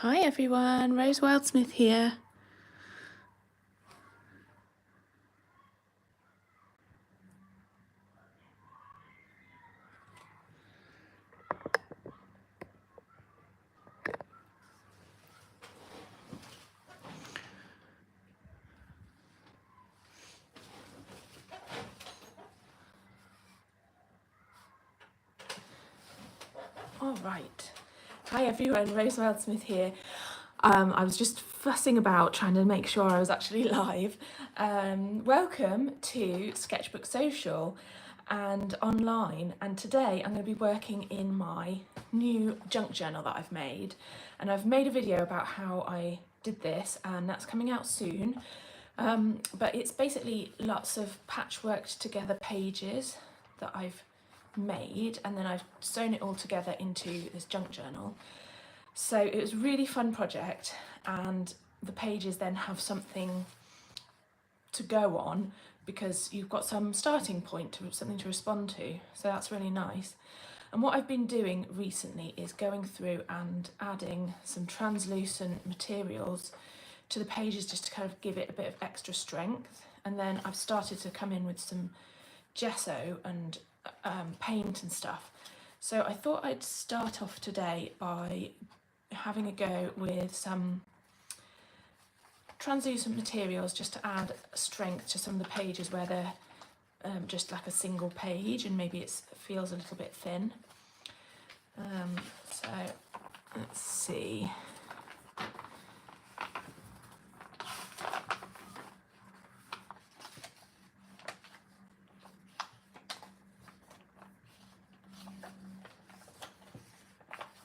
Hi everyone, Rose Wildsmith here. All right. Hi everyone, Rose Wildsmith here. I was just fussing about trying to make sure I was actually live. Welcome to Sketchbook Social and online. And today I'm going to be working in my new junk journal that I've made. And I've made a video about how I did this, and that's coming out soon. But it's basically lots of patchworked together pages that I've made, and then I've sewn it all together into this junk journal. So it was a really fun project, and the pages then have something to go on because you've got some starting point, something to respond to. So that's really nice. And what I've been doing recently is going through and adding some translucent materials to the pages just to kind of give it a bit of extra strength. And then I've started to come in with some gesso and paint and stuff. So I thought I'd start off today by having a go with some translucent materials just to add strength to some of the pages where they're just like a single page and maybe it feels a little bit thin. So let's see.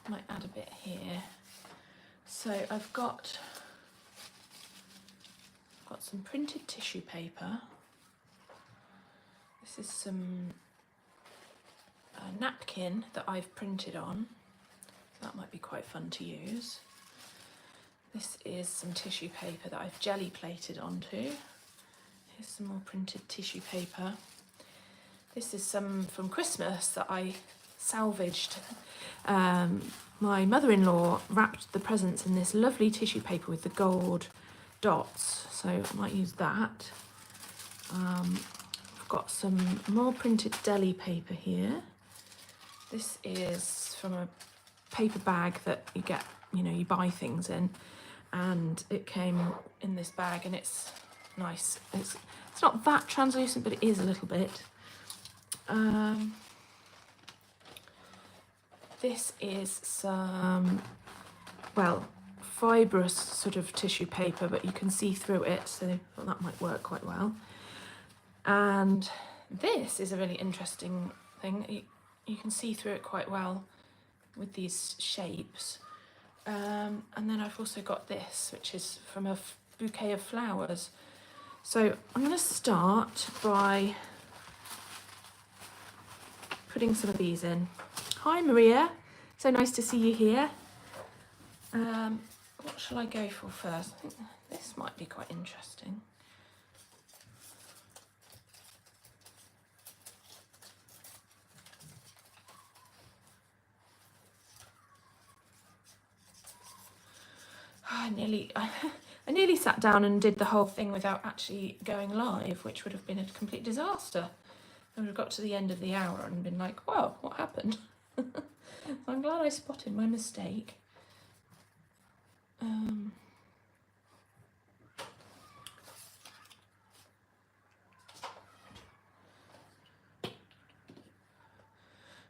Might add a bit here. So I've got some printed tissue paper. This is some napkin that I've printed on. That might be quite fun to use. This is some tissue paper that I've jelly plated onto. Here's some more printed tissue paper. This is some from Christmas that I salvaged. My mother-in-law wrapped the presents in this lovely tissue paper with the gold dots, so I might use that. I've got some more printed deli paper here. This is from a paper bag that you get, you buy things in, and it came in this bag, and it's nice. It's not that translucent, but it is a little bit. This is some, fibrous sort of tissue paper, but you can see through it, so that might work quite well. And this is a really interesting thing. You can see through it quite well with these shapes. And then I've also got this, which is from a bouquet of flowers. So I'm going to start by putting some of these in. Hi Maria, so nice to see you here. What shall I go for first? I think this might be quite interesting. I nearly sat down and did the whole thing without actually going live, which would have been a complete disaster. I would have got to the end of the hour and been like, whoa, what happened? So I'm glad I spotted my mistake.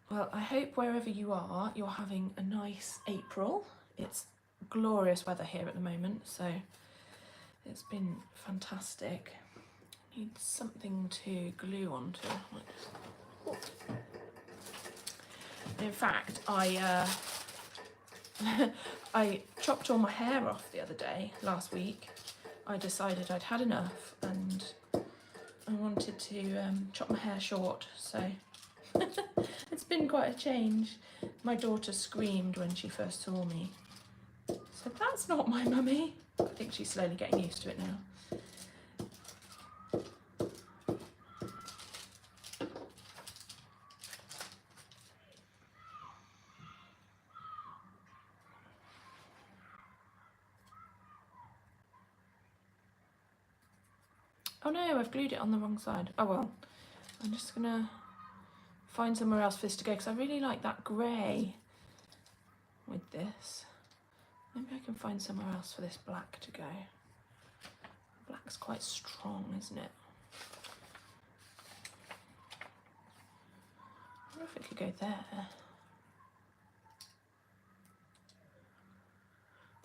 Well, I hope wherever you are, you're having a nice April. It's glorious weather here at the moment, so it's been fantastic. Need something to glue onto. In fact, I chopped all my hair off the other day, last week. I decided I'd had enough and I wanted to chop my hair short, so it's been quite a change. My daughter screamed when she first saw me. So that's not my mummy. I think she's slowly getting used to it now. Oh no, I've glued it on the wrong side. Oh well, I'm just gonna find somewhere else for this to go because I really like that grey with this. Maybe I can find somewhere else for this black to go. Black's quite strong, isn't it? I wonder if it could go there.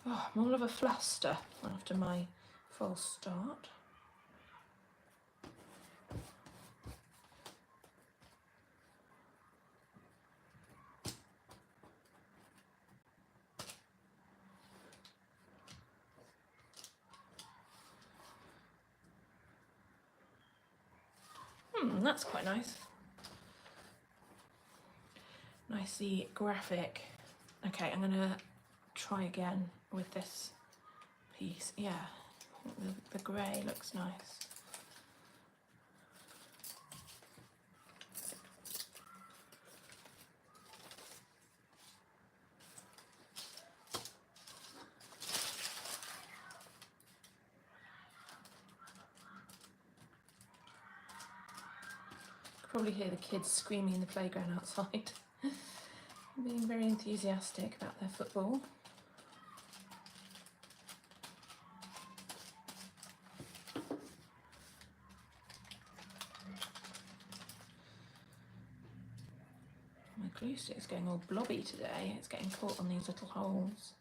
Oh, I'm all of a fluster after my false start. That's quite nice. Nicely graphic. Okay, I'm gonna try again with this piece. Yeah, the grey looks nice. Probably hear the kids screaming in the playground outside, being very enthusiastic about their football. My glue stick's going all blobby today. It's getting caught on these little holes.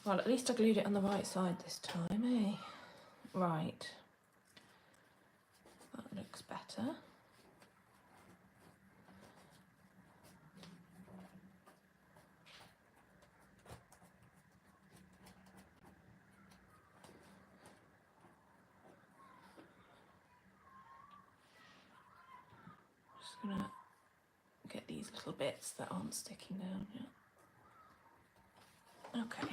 Well, at least I glued it on the right side this time, eh? Right. That looks better. Just gonna get these little bits that aren't sticking down yet. Okay.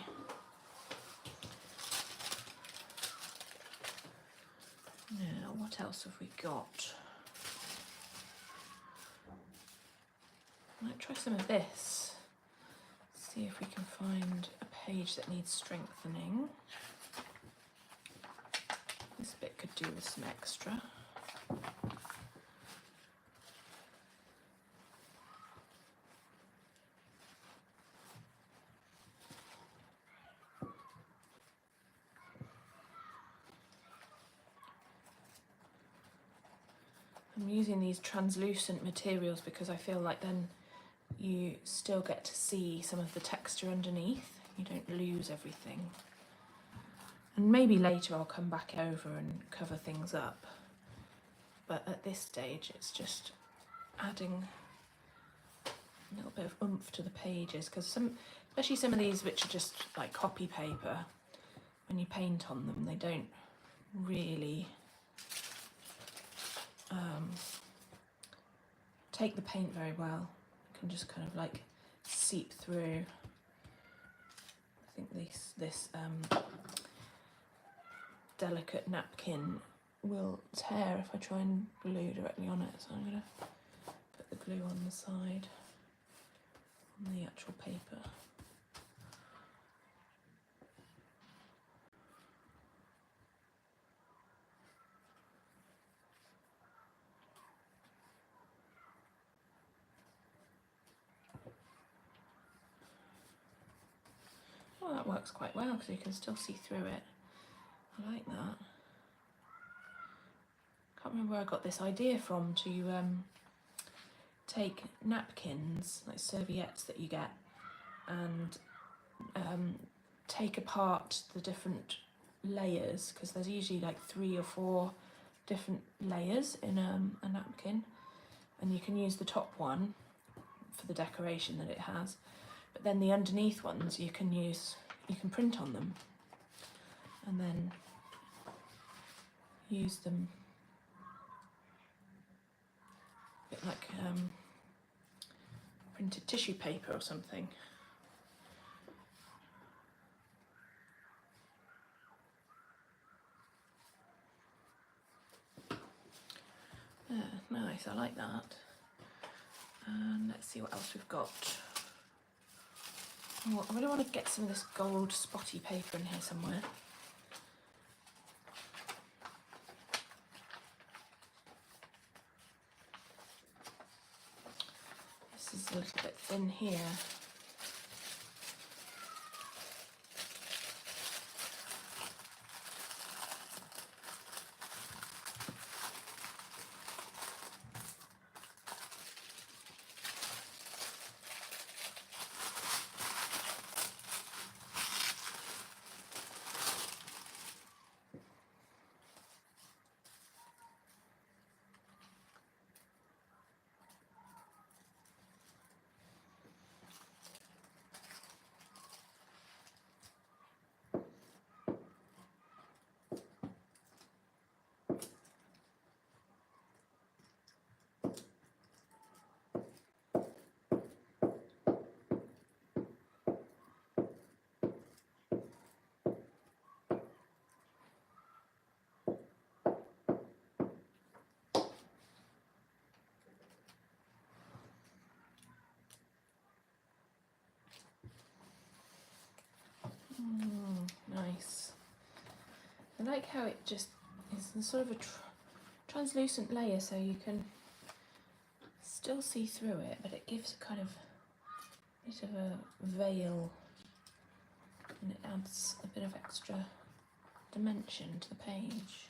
Now, what else have we got? I might try some of this. See if we can find a page that needs strengthening. This bit could do with some extra. I'm using these translucent materials because I feel like then you still get to see some of the texture underneath. You don't lose everything. And maybe later I'll come back over and cover things up. But at this stage it's just adding a little bit of oomph to the pages, because especially some of these which are just like copy paper, when you paint on them they don't really take the paint very well. It can just kind of like seep through. I think this delicate napkin will tear if I try and glue directly on it, so I'm going to put the glue on the side, on the actual paper. Well, that works quite well because you can still see through it. I like that. Can't remember where I got this idea from to take napkins, like serviettes that you get, and take apart the different layers, because there's usually like 3 or 4 different layers in a napkin, and you can use the top one for the decoration that it has, but then the underneath ones you can print on them and then use them a bit like printed tissue paper or something. Yeah, nice, I like that. And let's see what else we've got. Oh, I really want to get some of this gold spotty paper in here somewhere. is a little bit thin here. Nice. I like how it just is sort of a translucent layer, so you can still see through it, but it gives a kind of bit of a veil, and it adds a bit of extra dimension to the page.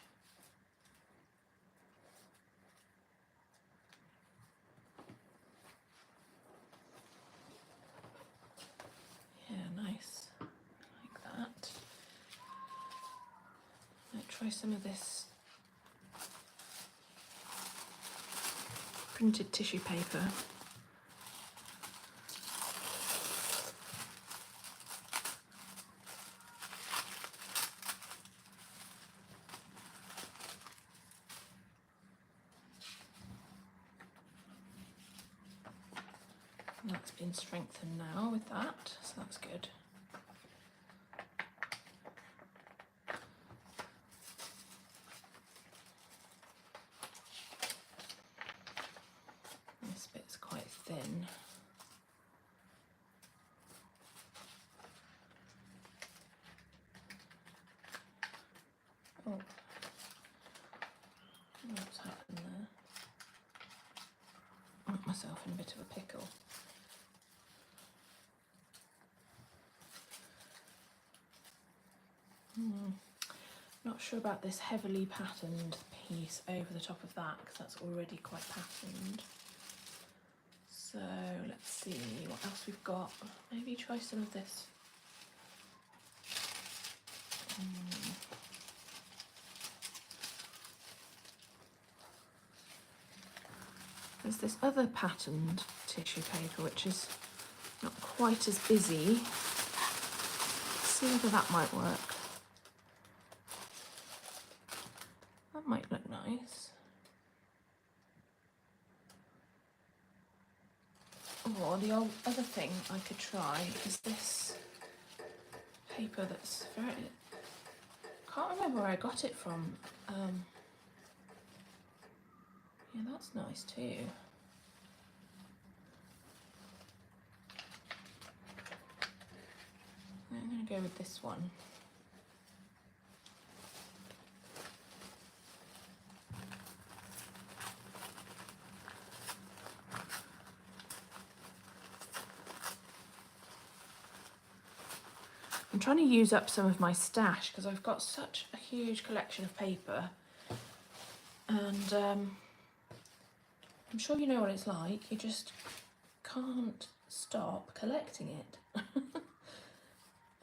Yeah, nice. Like that. Might try some of this printed tissue paper. And that's been strengthened now with that, so that's good. This bit's quite thin. Oh, what's happened there? I got myself in a bit of a pickle. Not sure about this heavily patterned piece over the top of that, because that's already quite patterned. So let's see what else we've got. Maybe try some of this. There's this other patterned tissue paper which is not quite as busy. Let's see whether that might work. That might look nice. Or the other thing I could try is this paper that's very... Can't remember where I got it from. Yeah, that's nice too. I'm going to go with this one. I'm trying to use up some of my stash because I've got such a huge collection of paper, and I'm sure you know what it's like. You just can't stop collecting it.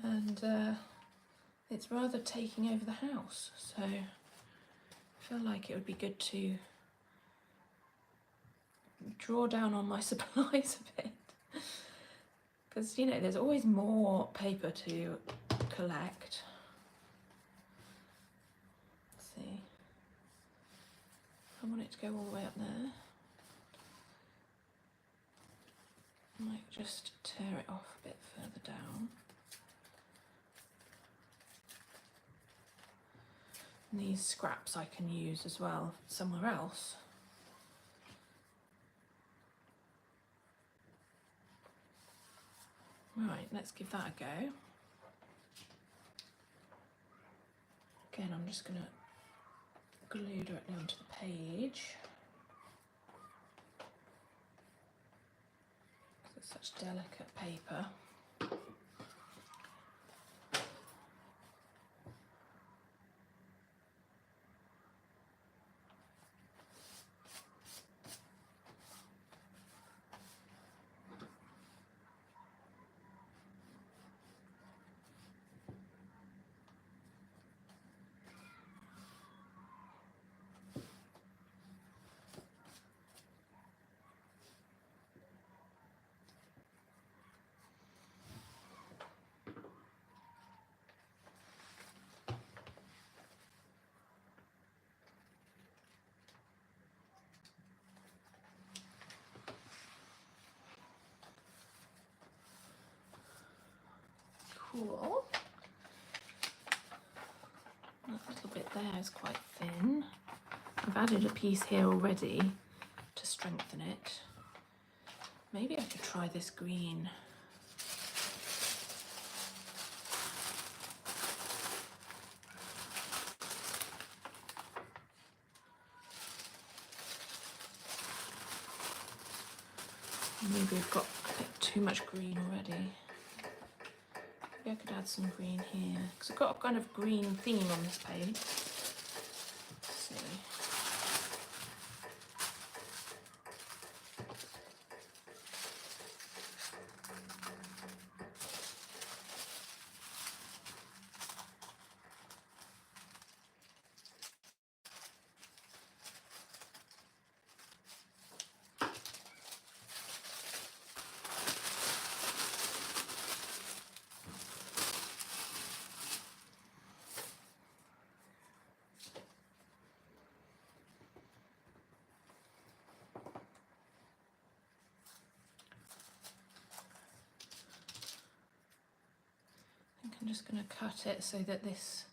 And it's rather taking over the house, so I feel like it would be good to draw down on my supplies a bit, because you know there's always more paper to collect. Let's see, I want it to go all the way up there. I might just tear it off a bit further down. And these scraps I can use as well somewhere else. Right, let's give that a go. Again, I'm just going to glue directly onto the page. such delicate paper. Cool. That little bit there is quite thin. I've added a piece here already to strengthen it. Maybe I could try this green. Maybe I've got a bit too much green already. Maybe I could add some green here, because I've got a kind of green theme on this page. Let's see. I'm just going to cut it so that this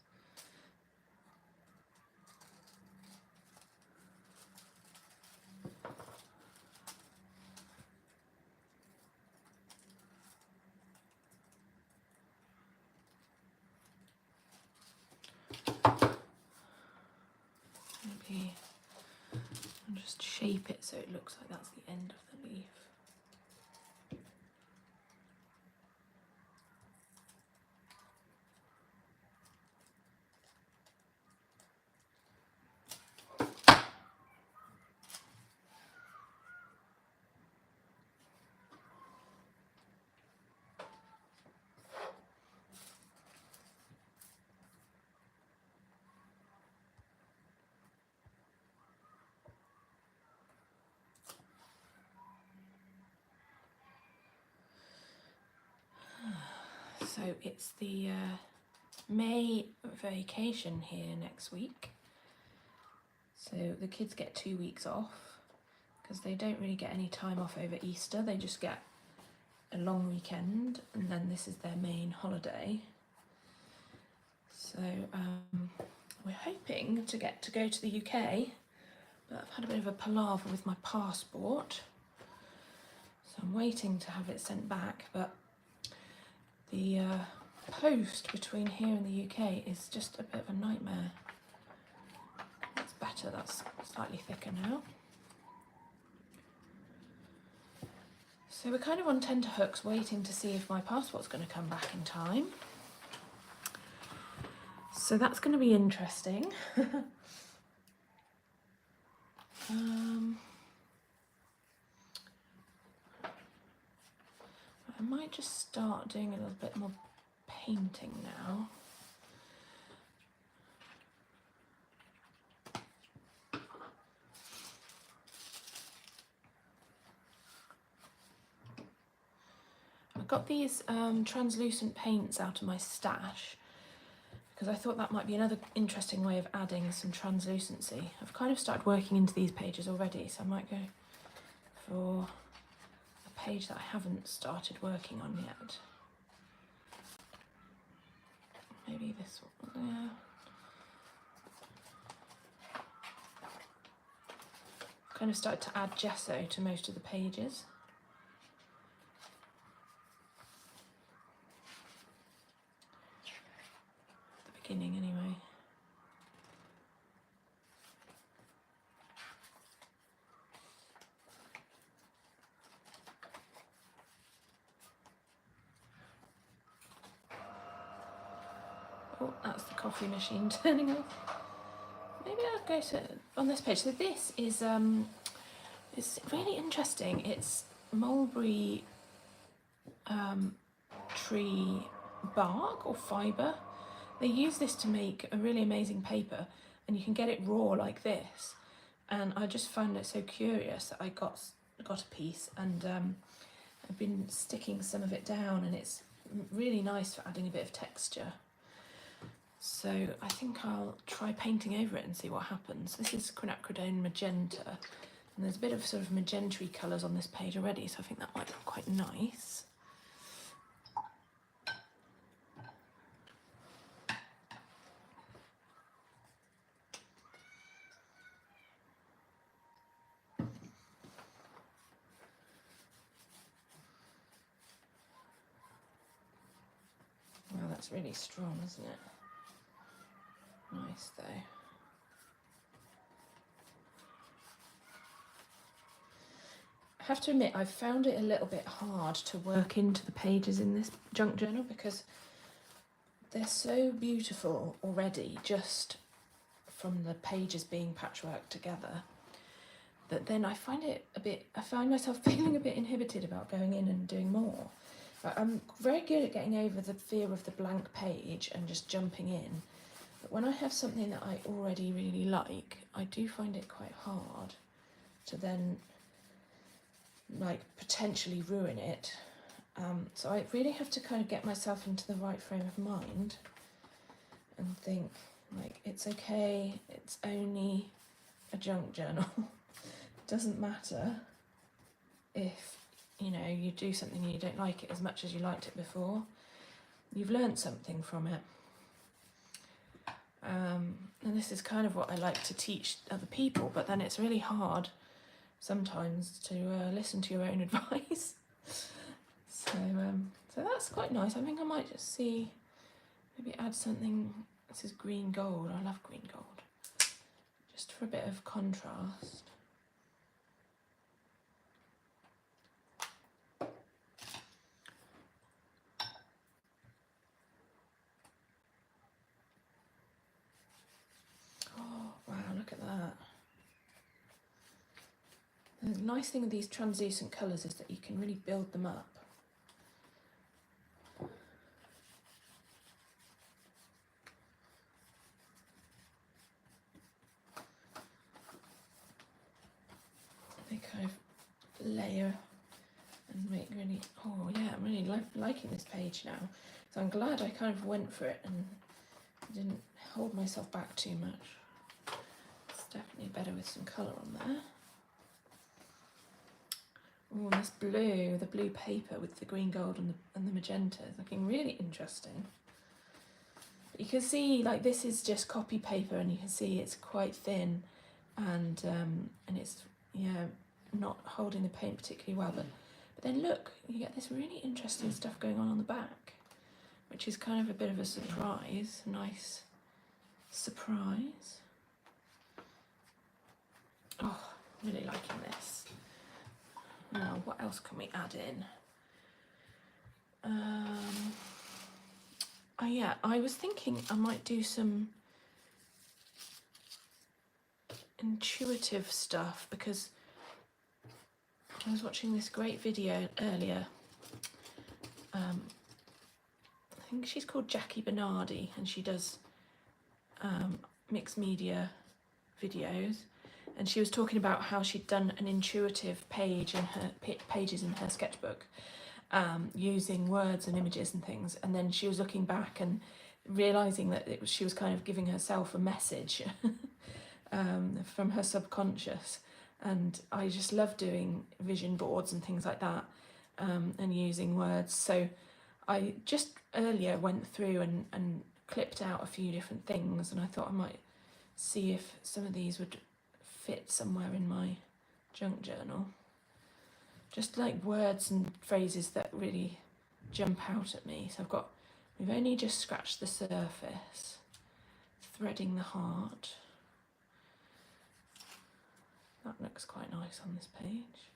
maybe I'll just shape it so it looks like that's the end of the leaf. So it's the May vacation here next week. So the kids get 2 weeks off because they don't really get any time off over Easter. They just get a long weekend and then this is their main holiday. So we're hoping to get to go to the UK, but I've had a bit of a palaver with my passport. So I'm waiting to have it sent back, but the post between here and the UK is just a bit of a nightmare. That's better, that's slightly thicker now. So we're kind of on tenterhooks waiting to see if my passport's going to come back in time. So that's going to be interesting. I might just start doing a little bit more painting now. I got these translucent paints out of my stash because I thought that might be another interesting way of adding some translucency. I've kind of started working into these pages already, so I might go for a page that I haven't started working on yet. Maybe this one there. Kind of started to add gesso to most of the pages. At the beginning anyway. Oh, that's the coffee machine turning off. Maybe I'll go to on this page. So this is it's really interesting. It's mulberry tree bark or fibre. They use this to make a really amazing paper, and you can get it raw like this. And I just found it so curious that I got a piece, and I've been sticking some of it down, and it's really nice for adding a bit of texture. So I think I'll try painting over it and see what happens. This is quinacridone magenta, and there's a bit of sort of magenta-y colours on this page already, so I think that might look quite nice. Wow, that's really strong, isn't it? Nice though. I have to admit, I've found it a little bit hard to work into the pages in this junk journal because they're so beautiful already just from the pages being patchworked together, that then I find myself feeling a bit inhibited about going in and doing more. I'm very good at getting over the fear of the blank page and just jumping in. But when I have something that I already really like, I do find it quite hard to then like potentially ruin it. So I really have to kind of get myself into the right frame of mind and think like, it's okay, it's only a junk journal. It doesn't matter if, you know, you do something and you don't like it as much as you liked it before. You've learned something from it. And this is kind of what I like to teach other people, but then it's really hard sometimes to listen to your own advice. So that's quite nice. I think I might just see, maybe add something. This is green gold. I love green gold. Just for a bit of contrast. Oh, wow, look at that. The nice thing with these translucent colours is that you can really build them up. They kind of layer and make really, oh yeah, I'm really liking this page now. So I'm glad I kind of went for it and didn't hold myself back too much. It's definitely better with some colour on there. Oh, this blue, the blue paper with the green gold and the magenta is looking really interesting. But you can see, like, this is just copy paper, and you can see it's quite thin, and it's, yeah, not holding the paint particularly well. But then look, you get this really interesting stuff going on the back, which is kind of a bit of a surprise, nice surprise. Oh, really liking this. Now, what else can we add in? Oh yeah, I was thinking I might do some intuitive stuff, because I was watching this great video earlier. I think she's called Jackie Bernardi, and she does mixed media videos. And she was talking about how she'd done an intuitive page in her pages in her sketchbook, using words and images and things. And then she was looking back and realizing that she was kind of giving herself a message from her subconscious. And I just love doing vision boards and things like that, and using words. So I just earlier went through and clipped out a few different things, and I thought I might see if some of these would fit somewhere in my junk journal. Just like words and phrases that really jump out at me. So we've only just scratched the surface. Threading the heart. That looks quite nice on this page,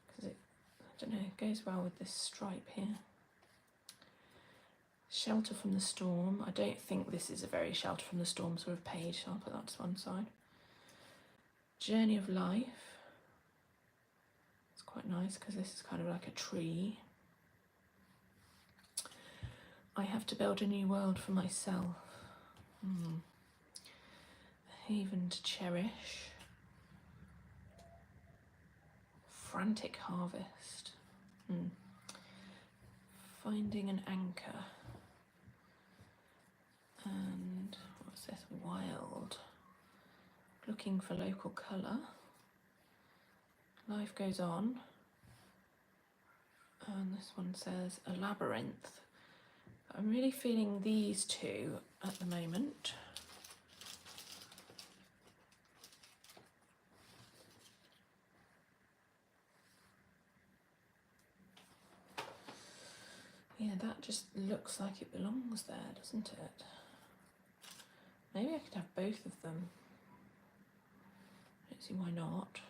because it, I don't know, it goes well with this stripe here. Shelter from the Storm. I don't think this is a very Shelter from the Storm sort of page, so I'll put that to one side. Journey of Life. It's quite nice because this is kind of like a tree. I Have to Build a New World for Myself. A Haven to Cherish. Frantic Harvest. Finding an Anchor. And what's this? Wild. Looking for Local Colour. Life Goes On. And this one says A Labyrinth. I'm really feeling these two at the moment. Yeah, that just looks like it belongs there, doesn't it? Maybe I could have both of them. Don't see why not.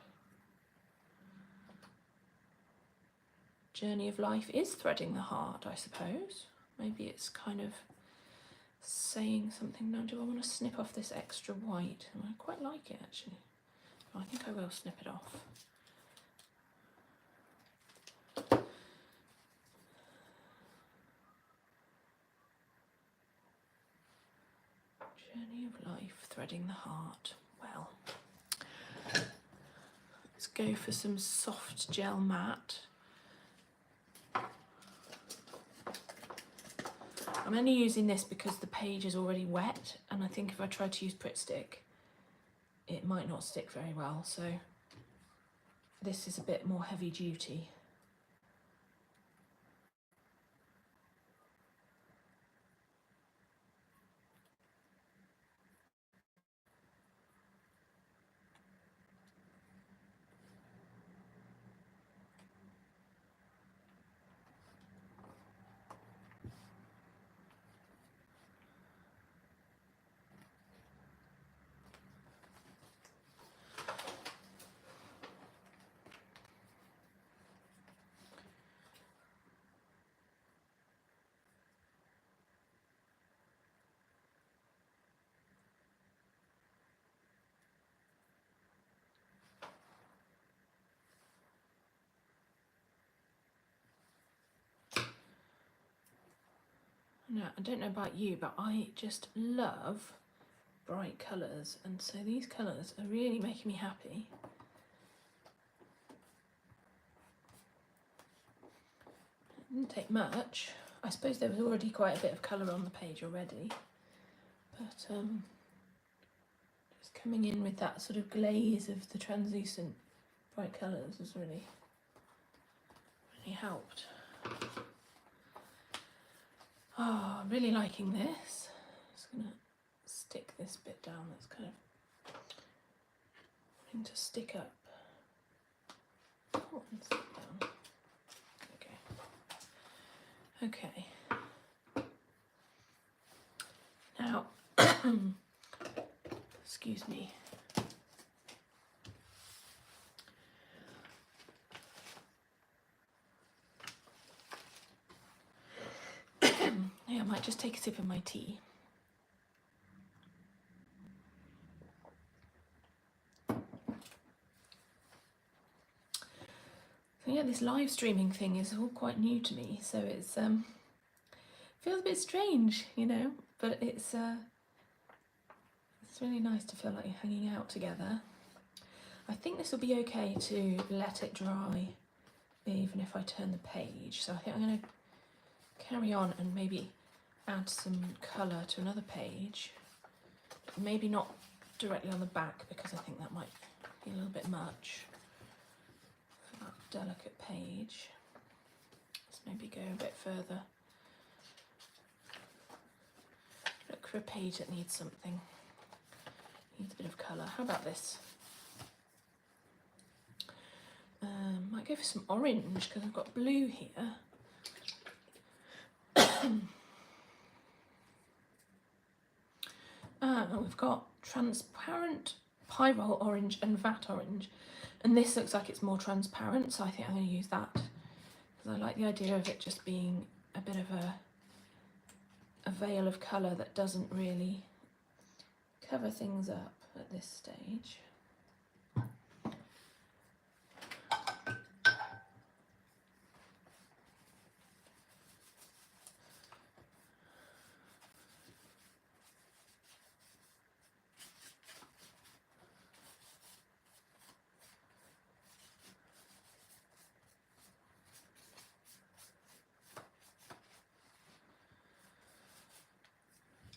Journey of Life is threading the heart, I suppose. Maybe it's kind of saying something. Now, do I want to snip off this extra white? I quite like it, actually. I think I will snip it off. Journey of Life, threading the heart. Well, let's go for some soft gel matte. I'm only using this because the page is already wet, and I think if I try to use Pritt Stick, it might not stick very well, so this is a bit more heavy duty. Now, I don't know about you, but I just love bright colours, and so these colours are really making me happy. It didn't take much. I suppose there was already quite a bit of colour on the page already, but just coming in with that sort of glaze of the translucent bright colours has really helped. Oh, I'm really liking this. Just gonna stick this bit down that's kind of wanting to stick up. Oh, and stick down. Okay. Okay. Now, excuse me. Yeah, I might just take a sip of my tea. So yeah, this live streaming thing is all quite new to me, so it's feels a bit strange, you know, but it's really nice to feel like you're hanging out together. I think this will be okay to let it dry, even if I turn the page. So I think I'm going to carry on and maybe add some colour to another page. Maybe not directly on the back, because I think that might be a little bit much for that delicate page. Let's maybe go a bit further. Look for a page that needs something. Needs a bit of colour. How about this? Might go for some orange because I've got blue here. We've got transparent pyrrole orange and vat orange, and this looks like it's more transparent, so I think I'm going to use that because I like the idea of it just being a bit of a a veil of colour that doesn't really cover things up at this stage.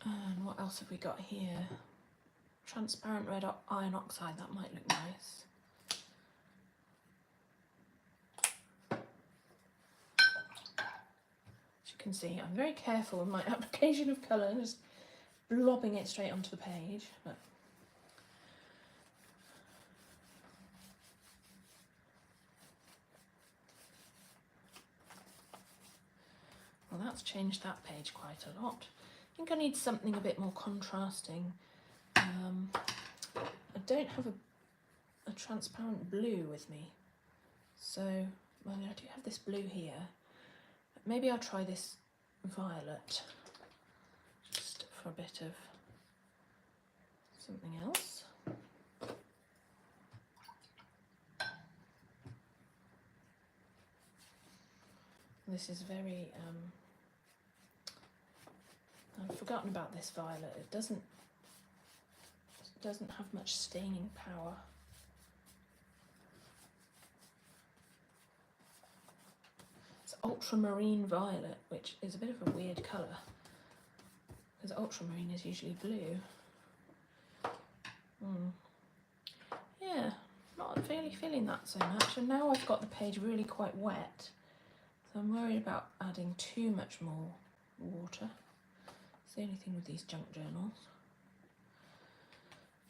And what else have we got here? Transparent red iron oxide, that might look nice. As you can see, I'm very careful with my application of colour, just blobbing it straight onto the page. But well, that's changed that page quite a lot. I think I need something a bit more contrasting. I don't have a transparent blue with me, so well, I do have this blue here. Maybe I'll try this violet, just for a bit of something else. This is very, I've forgotten about this violet. It doesn't have much staining power. It's ultramarine violet, which is a bit of a weird colour, because ultramarine is usually blue. Yeah, not really feeling that so much, and now I've got the page really quite wet, so I'm worried about adding too much more water. It's the only thing with these junk journals.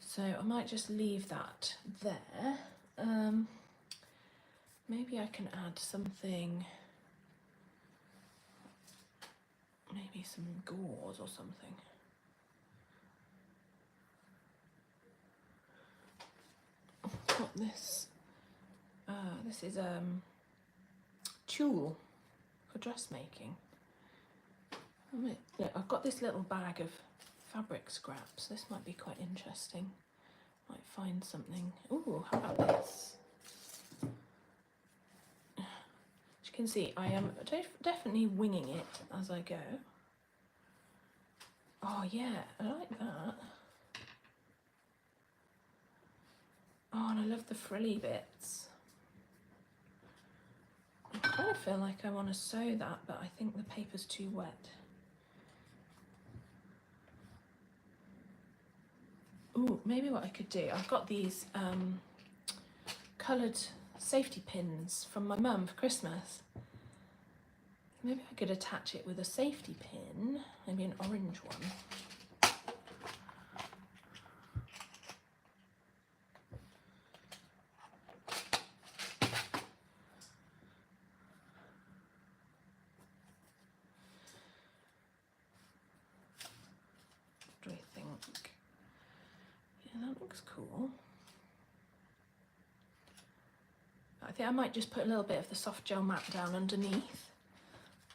So I might just leave that there. Maybe I can add something, maybe some gauze or something. I've got this, this is tulle for dressmaking. Look, I've got this little bag of fabric scraps. This might be quite interesting. Might find something. Ooh, how about this? As you can see, I am definitely winging it as I go. Oh yeah, I like that. Oh, and I love the frilly bits. I kind of feel like I want to sew that, but I think the paper's too wet. Ooh, maybe what I could do, I've got these coloured safety pins from my mum for Christmas. Maybe I could attach it with a safety pin, maybe an orange one. What do I think? Yeah, that looks cool. I think I might just put a little bit of the soft gel mat down underneath,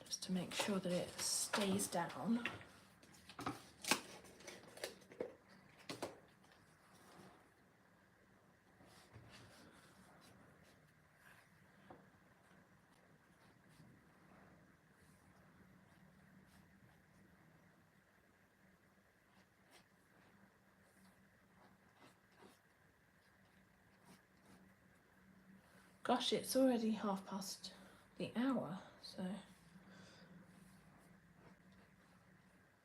just to make sure that it stays down. Gosh, it's already 1/2 the hour, so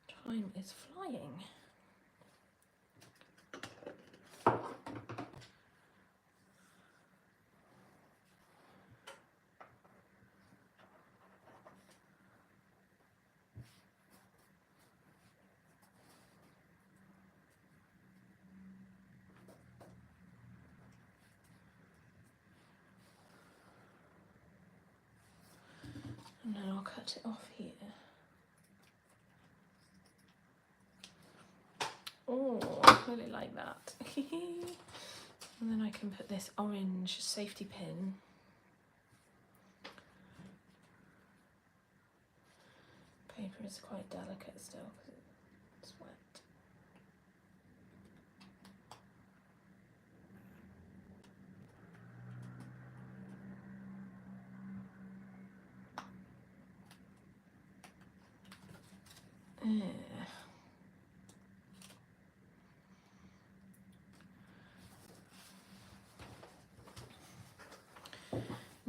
time is flying. And then I'll cut it off here. Oh, I really like that. And then I can put this orange safety pin paper is quite delicate still because it's wet.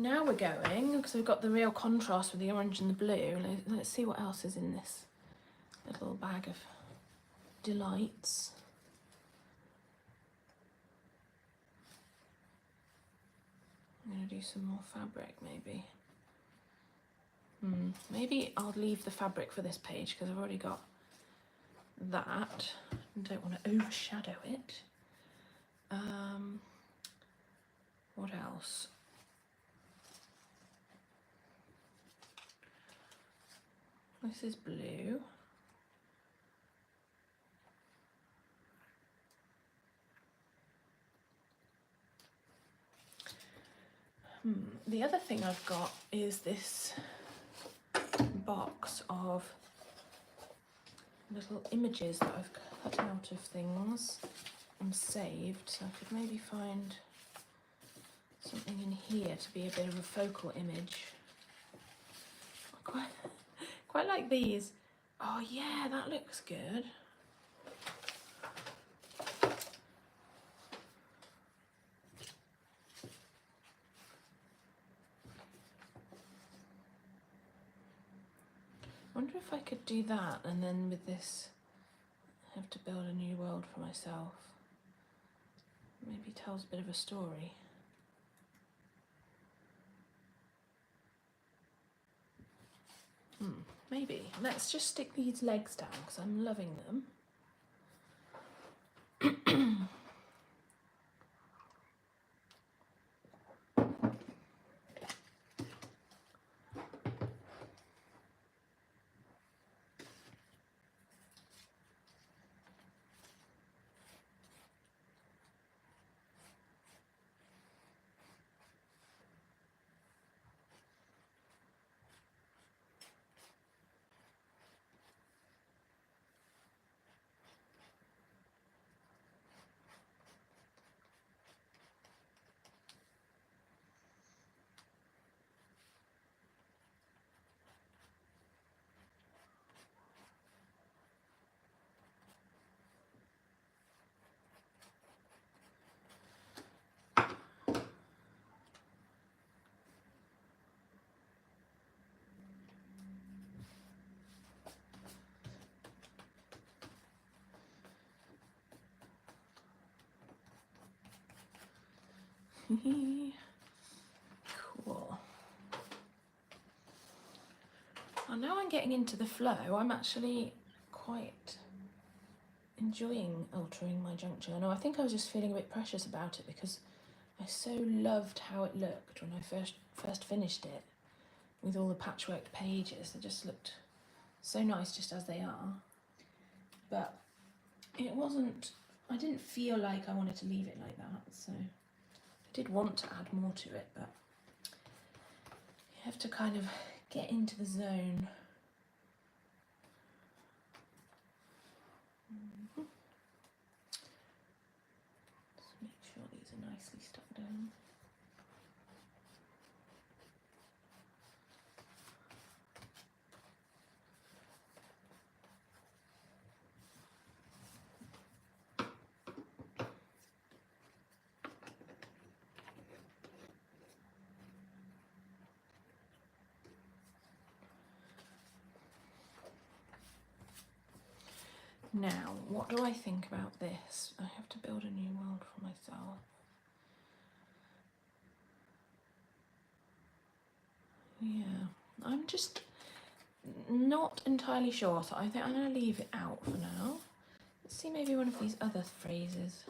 Now we're going, because we've got the real contrast with the orange and the blue. Let's see what else is in this little bag of delights. I'm going to do some more fabric maybe. Maybe I'll leave the fabric for this page because I've already got that. I don't want to overshadow it. What else? This is blue. The other thing I've got is this box of little images that I've cut out of things and saved, so I could maybe find something in here to be a bit of a focal image. I quite like these. Oh yeah, that looks good. I wonder if I could do that and then with this I have to build a new world for myself. Maybe tells a bit of a story. Maybe. Let's just stick these legs down because I'm loving them. Cool. Well, now I'm getting into the flow. I'm actually quite enjoying altering my junk journal. I think I was just feeling a bit precious about it because I so loved how it looked when I first finished it with all the patchwork pages. They just looked so nice just as they are. But it wasn't, I didn't feel like I wanted to leave it like that, so I did want to add more to it, but you have to kind of get into the zone. Just make sure these are nicely stuck down. Now, what do I think about this? I have to build a new world for myself. Yeah, I'm just not entirely sure, so I think I'm going to leave it out for now. Let's see maybe one of these other phrases.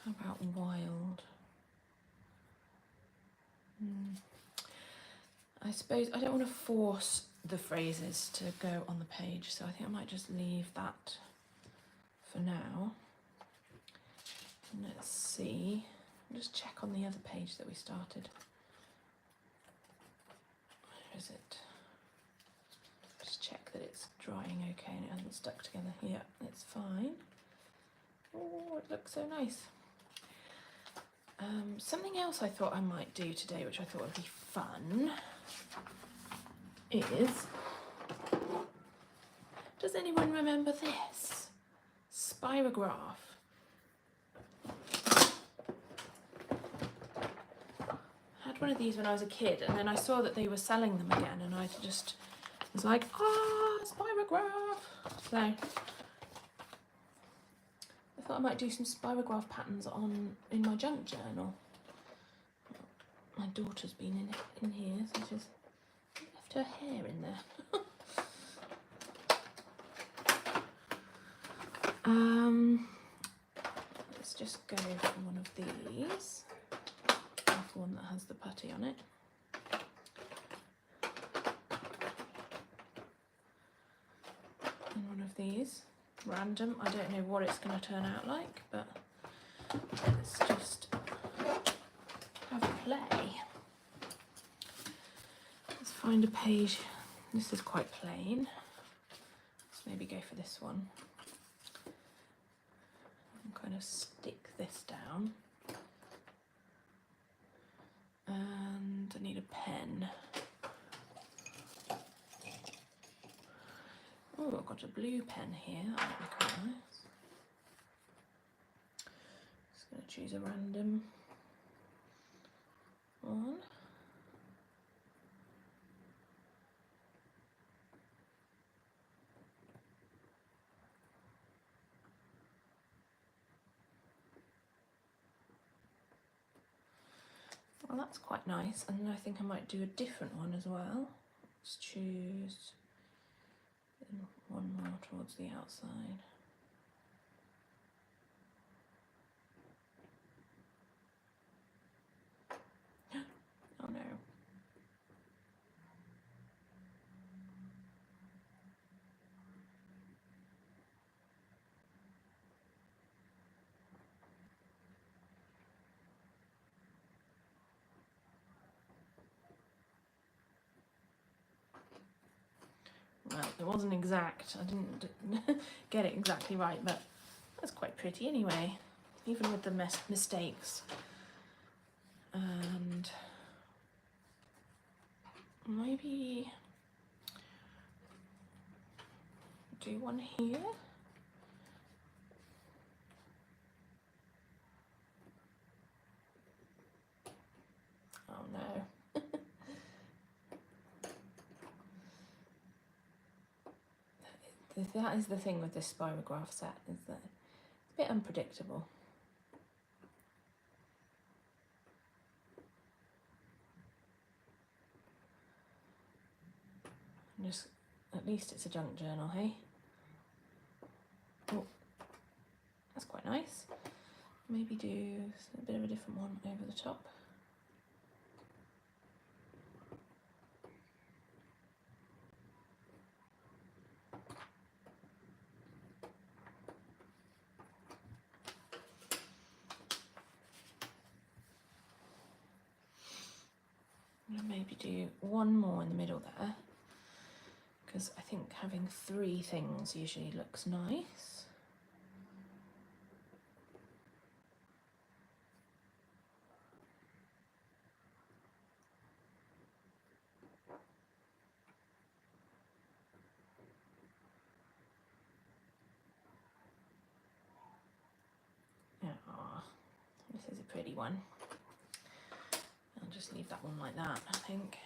How about wild? I suppose I don't want to force the phrases to go on the page, so I think I might just leave that for now. Let's see. I'll just check on the other page that we started. that it's drying okay and it hasn't stuck together. Yeah, it's fine. Oh, it looks so nice. Something else I thought I might do today, which I thought would be fun, is, does anyone remember this? Spirograph. I had one of these when I was a kid, and then I saw that they were selling them again, and I just was like, ah, spirograph. So I thought I might do some spirograph patterns in my junk journal. My daughter's been in here, so she's left her hair in there. Let's just go for one of these. The one that has the putty on it. And one of these. Random. I don't know what it's going to turn out like, but let's just have a play. Let's find a page. This is quite plain. Let's maybe go for this one. And kind of stick this down. And I need a pen. Oh, I've got a blue pen here. That might be quite nice. Just going to choose a random one. Well, that's quite nice, and I think I might do a different one as well. Let's choose one more towards the outside. Oh no. Well, it wasn't exact. I didn't get it exactly right, but that's quite pretty anyway, even with the mistakes. And maybe do one here. Oh no. That is the thing with this spirograph set, is that it's a bit unpredictable. Just, at least it's a junk journal, hey? Oh, that's quite nice. Maybe do a bit of a different one over the top. And maybe do one more in the middle there, because I think having 3 things usually looks nice. Oh, this is a pretty one. I'll just leave that one like that, I think.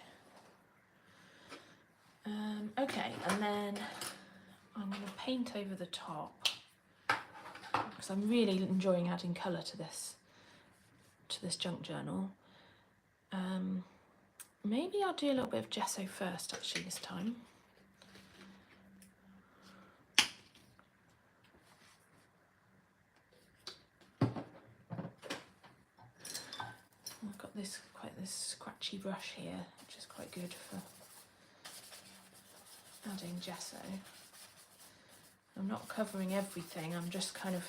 Okay, and then I'm going to paint over the top, because I'm really enjoying adding colour to this junk journal. Maybe I'll do a little bit of gesso first, actually, this time. I've got this scratchy brush here, which is quite good for adding gesso. I'm not covering everything, I'm just kind of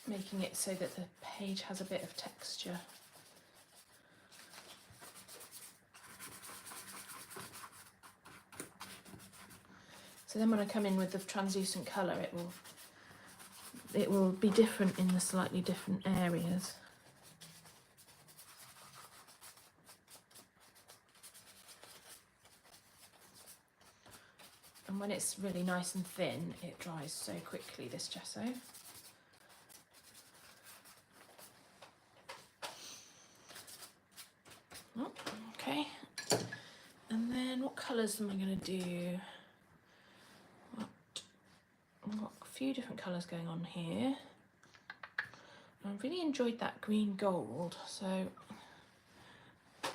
making it so that the page has a bit of texture. So then when I come in with the translucent colour, it will be different in the slightly different areas. And when it's really nice and thin, it dries so quickly, this gesso. Oh, okay. And then what colours am I going to do? I've got a few different colours going on here. I really enjoyed that green gold, so I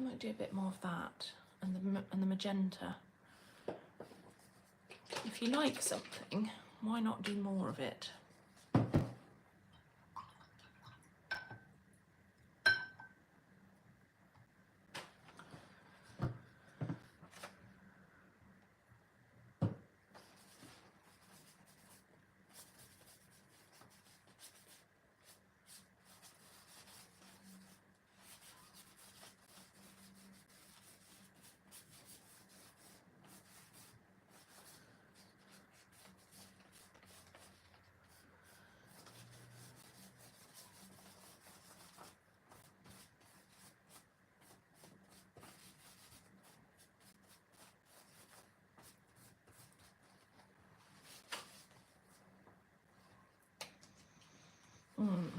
might do a bit more of that, and the magenta. If you like something, why not do more of it?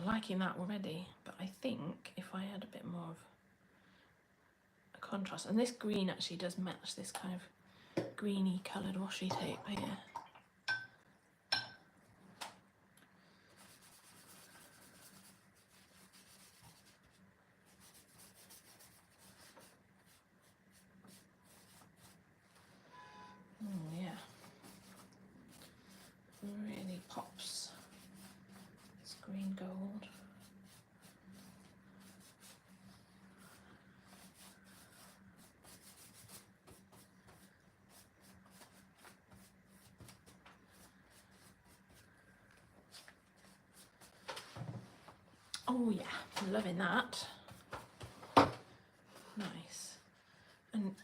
Liking that already, but I think if I add a bit more of a contrast, and this green actually does match this kind of greeny coloured washi tape here. Yeah, really pops this green gold. Oh yeah, I'm loving that. Nice. And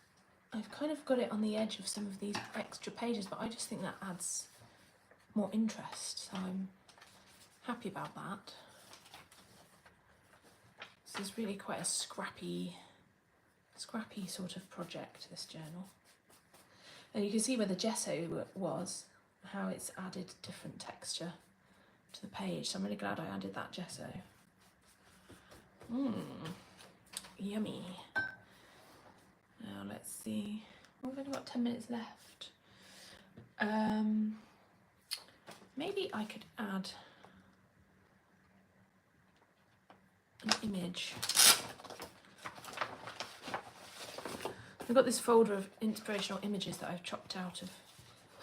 I've kind of got it on the edge of some of these extra pages, but I just think that adds more interest, so I'm happy about that. This is really quite a scrappy sort of project, this journal. And you can see where the gesso was, how it's added different texture to the page. So I'm really glad I added that gesso. Yummy. Now let's see. We've only got 10 minutes left. Maybe I could add an image. I've got this folder of inspirational images that I've chopped out of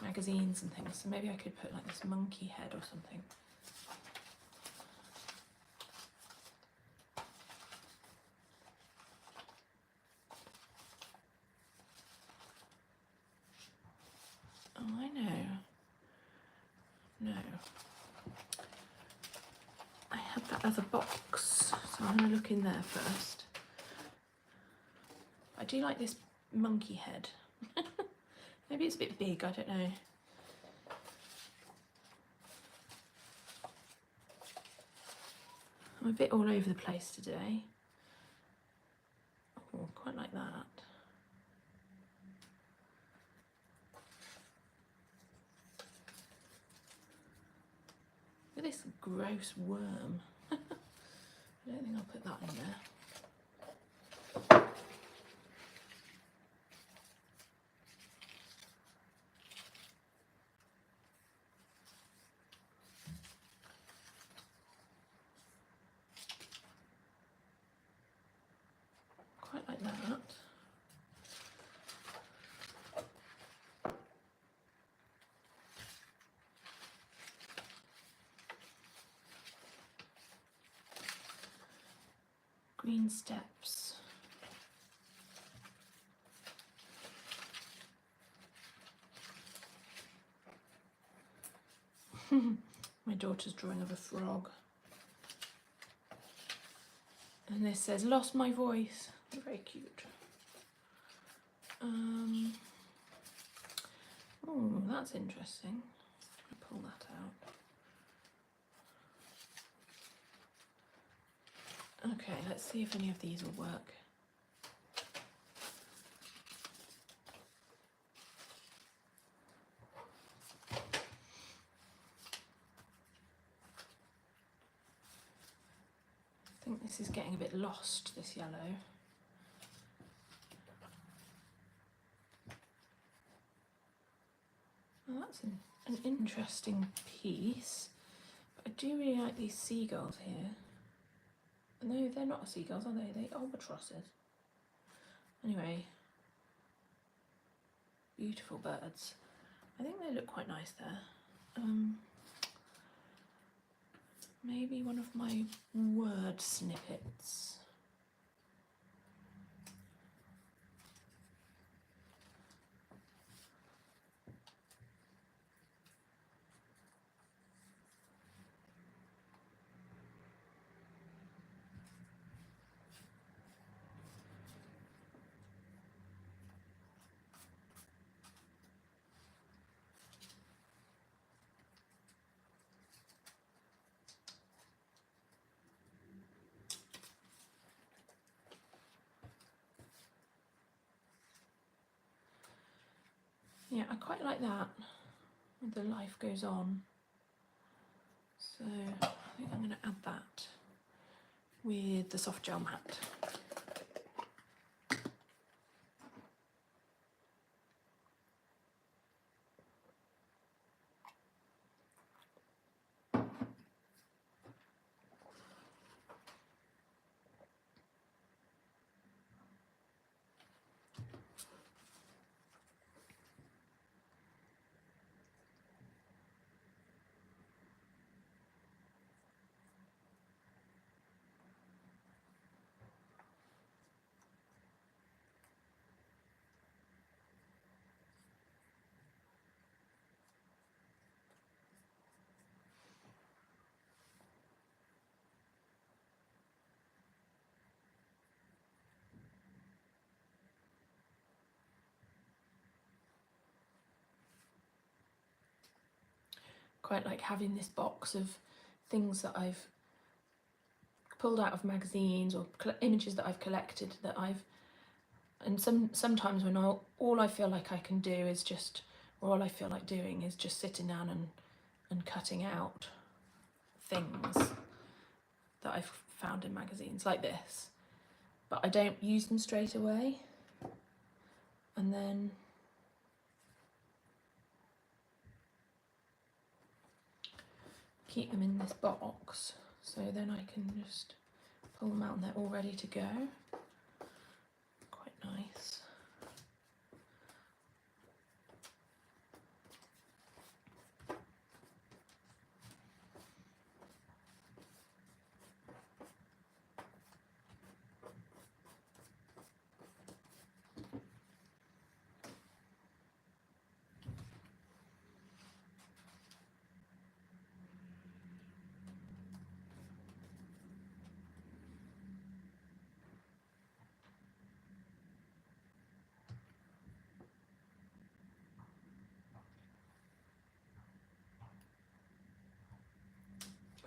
magazines and things, so maybe I could put like this monkey head or something. Oh, I know. No. I had that as a box, so I'm going to look in there first. I do like this monkey head. Maybe it's a bit big, I don't know. I'm a bit all over the place today. Oh, quite like that. Look at this gross worm. I don't think I'll put that in there. Quite like that. Green steps. My daughter's drawing of a frog. And this says, lost my voice. Very cute. Oh, that's interesting. I'll pull that out. Okay, let's see if any of these will work. I think this is getting a bit lost, this yellow. Well, that's an interesting piece. But I do really like these seagulls here. No, they're not seagulls, are they? They're albatrosses. Anyway, beautiful birds. I think they look quite nice there. Maybe one of my word snippets. Yeah, I quite like that. The life goes on. So I think I'm going to add that with the soft gel mat. Quite like having this box of things that I've pulled out of magazines or images that I've collected that and sometimes when all I feel like I can do is just, or all I feel like doing is just sitting down and cutting out things that I've found in magazines like this, but I don't use them straight away, and then keep them in this box, so then I can just pull them out and they're all ready to go. Quite nice.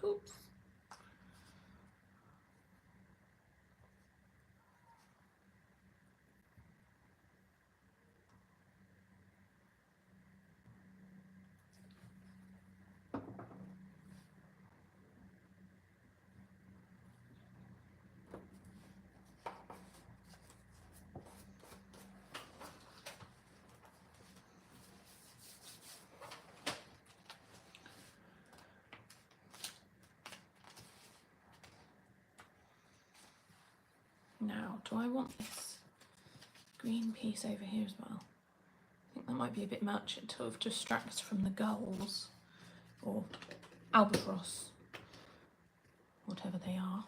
Oops. Now, do I want this green piece over here as well? I think that might be a bit much. It sort of distracts from the gulls, or albatross, whatever they are.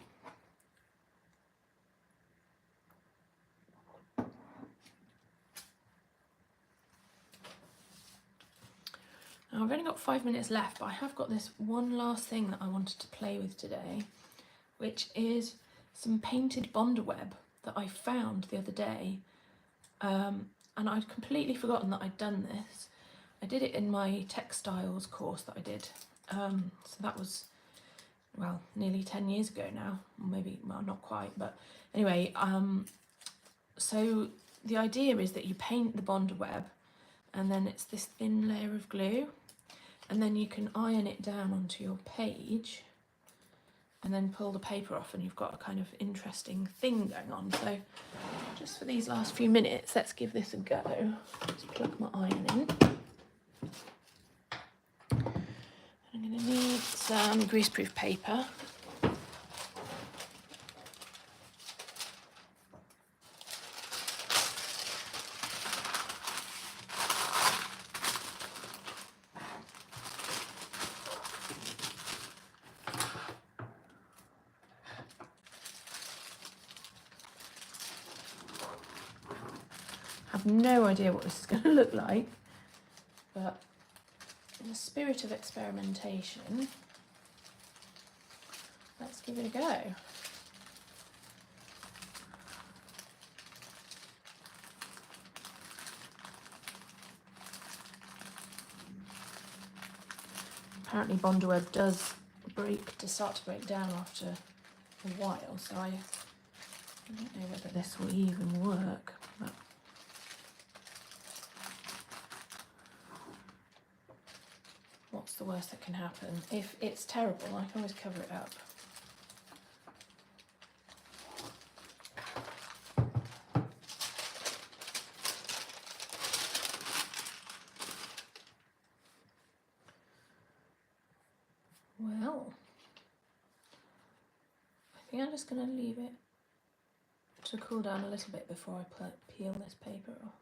Now I've only got 5 minutes left, but I have got this one last thing that I wanted to play with today, which is some painted Bondweb that I found the other day, and I'd completely forgotten that I'd done this. I did it in my textiles course that I did. So that was, well, nearly 10 years ago now, or maybe, well, not quite, but anyway, so the idea is that you paint the bonder web, and then it's this thin layer of glue, and then you can iron it down onto your page and then pull the paper off, and you've got a kind of interesting thing going on. So just for these last few minutes, let's give this a go. Just plug my iron in. I'm going to need some greaseproof paper. I have no idea what this is going to look like, but in the spirit of experimentation, let's give it a go. Apparently bonder web does start to break down after a while, so I don't know whether this will even work. But what's the worst that can happen? If it's terrible, I can always cover it up. Well, I think I'm just going to leave it to cool down a little bit before I peel this paper off.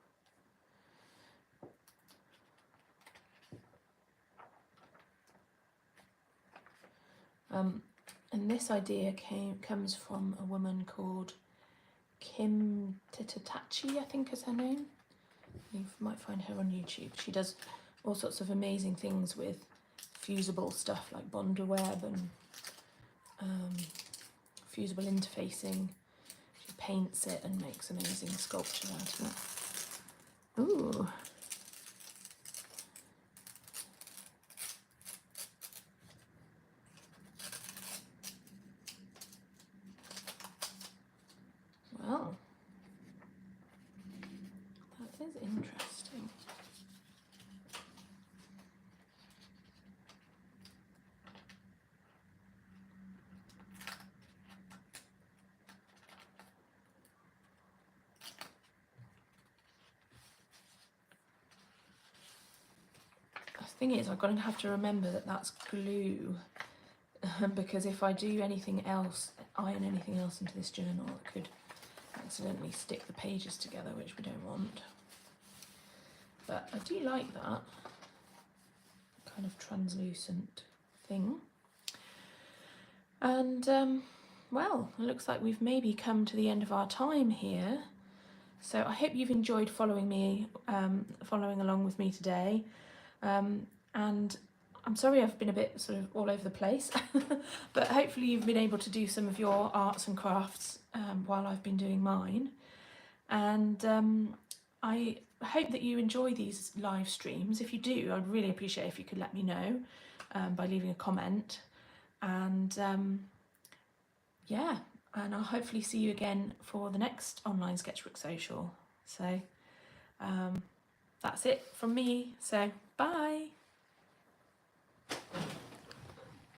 And this idea comes from a woman called Kim Titatachi, I think is her name. You might find her on YouTube. She does all sorts of amazing things with fusible stuff like bonder web and fusible interfacing. She paints it and makes amazing sculpture out of it. Ooh. Well, that is interesting. The thing is, I'm going to have to remember that that's glue, because if I do anything else, iron anything else into this journal, it could accidentally stick the pages together, which we don't want. But I do like that kind of translucent thing. And well, it looks like we've maybe come to the end of our time here. So I hope you've enjoyed following along with me today. And I'm sorry I've been a bit sort of all over the place, but hopefully you've been able to do some of your arts and crafts while I've been doing mine. And I hope that you enjoy these live streams. If you do, I'd really appreciate if you could let me know by leaving a comment. And yeah, and I'll hopefully see you again for the next online Sketchbook Social. So that's it from me. So bye.